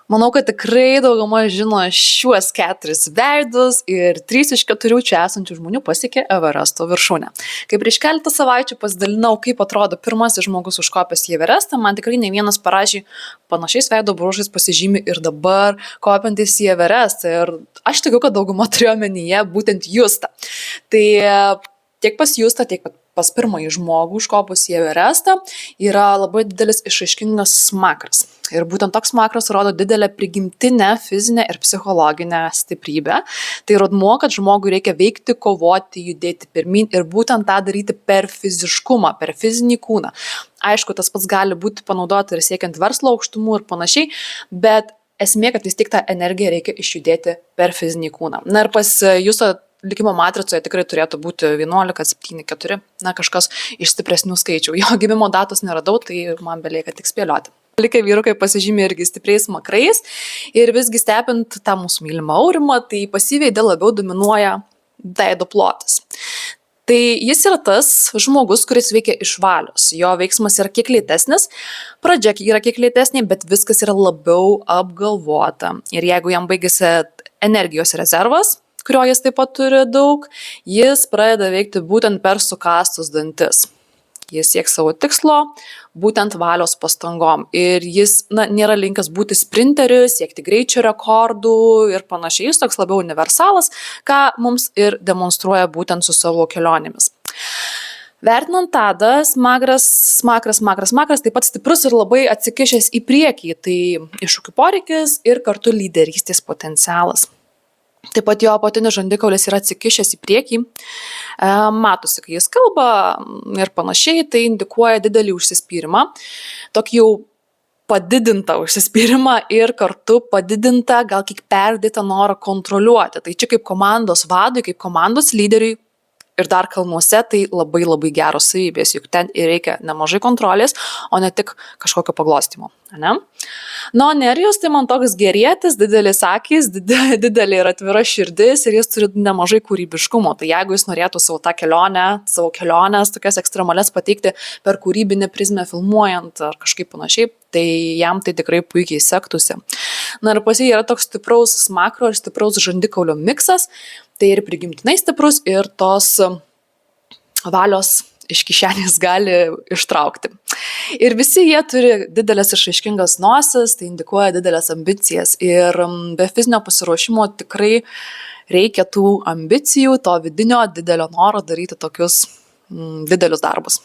Manau, kad tikrai dauguma žino šiuos 4 veidus ir 3 iš 4 čia esančių žmonių pasiekė Everesto viršūnę. Kai prieš keletą savaičių pasidalinau, kaip atrodo pirmasis žmogus užkopęs į Everestą, man tikrai ne vienas parašė panašiais veido bruožais pasižymi ir dabar kopiantis į Everestą. Ir aš tikiu, kad dauguma turėjo omenyje būtent Justą. Tai tiek pas Justą, tiek pas pirmąjį žmogų užkopus į Everestą yra labai didelis išraiškingas smakras. Ir būtent toks smakras rodo didelę prigimtinę fizinę ir psichologinę stiprybę. Tai rodmuo, kad žmogui reikia veikti, kovoti, judėti pirmin ir būtent tą daryti per fiziškumą, per fizinį kūną. Aišku, tas pats gali būti panaudota ir siekiant verslo aukštumų ir panašiai, bet esmė, kad vis tik tą energiją reikia išjudėti per fizinį kūną. Na ir pas Jūsų likimo matricoje tikrai turėtų būti 11, 7, 4, na kažkas iš stipresnių skaičių. Jo gimimo datos neradau, tai man belieka tik spėlioti. Likę vyrukai pasižymė irgi stipriais smakrais ir visgi stebint tą mūsų mylimą Aurimą, tai pasiveidė labiau dominuoja veido plotas. Tai jis yra tas žmogus, kuris veikia iš valios. Jo veiksmas yra kiek lėtesnis, pradžia yra kiek lėtesnė, bet viskas yra labiau apgalvota. Ir jeigu jam baigėsi energijos rezervas, kurio jis taip pat turi daug, jis pradeda veikti būtent per sukąstus dantis. Jis sieks savo tikslo būtent valios pastangom ir jis nėra linkęs būti sprinteriu, siekti greičio rekordų ir panašiai, jis toks labiau universalas, ką mums ir demonstruoja būtent su savo kelionėmis. Vertinant tadą, smakras taip pat stiprus ir labai atsikišęs į priekį, tai iššūkių poreikis ir kartu lyderystės potencialas. Taip pat jo apatinis žandikaulis yra atsikišęs į priekį, matosi, kai jis kalba ir panašiai, tai indikuoja didelį užsispyrimą, tokį jau padidintą užsispyrimą ir kartu padidintą, gal kiek perdėtą norą kontroliuoti. Tai čia kaip komandos vadui, kaip komandos lyderiui ir dar kalnuose, tai labai labai geros savybės, juk ten ir reikia nemažai kontrolės, o ne tik kažkokio paglostymo. Ne? Na, Nerijus tai man toks gerietis, didelis akis, didelė ir atvira širdis ir jis turi nemažai kūrybiškumo. Tai jeigu jis norėtų savo keliones, tokias ekstremales pateikti per kūrybinę prizmę filmuojant ar kažkaip panašiai, tai jam tai tikrai puikiai sektųsi. Na ir pas jį yra toks stipraus smakro ir stipraus žandikaulio miksas, tai ir prigimtinai stiprus ir tos valios iš kišenės gali ištraukti. Ir visi jie turi didelės išraiškingas nosis, tai indikuoja didelės ambicijas ir be fizinio pasiruošimo tikrai reikia tų ambicijų, to vidinio didelio noro daryti tokius didelius darbus.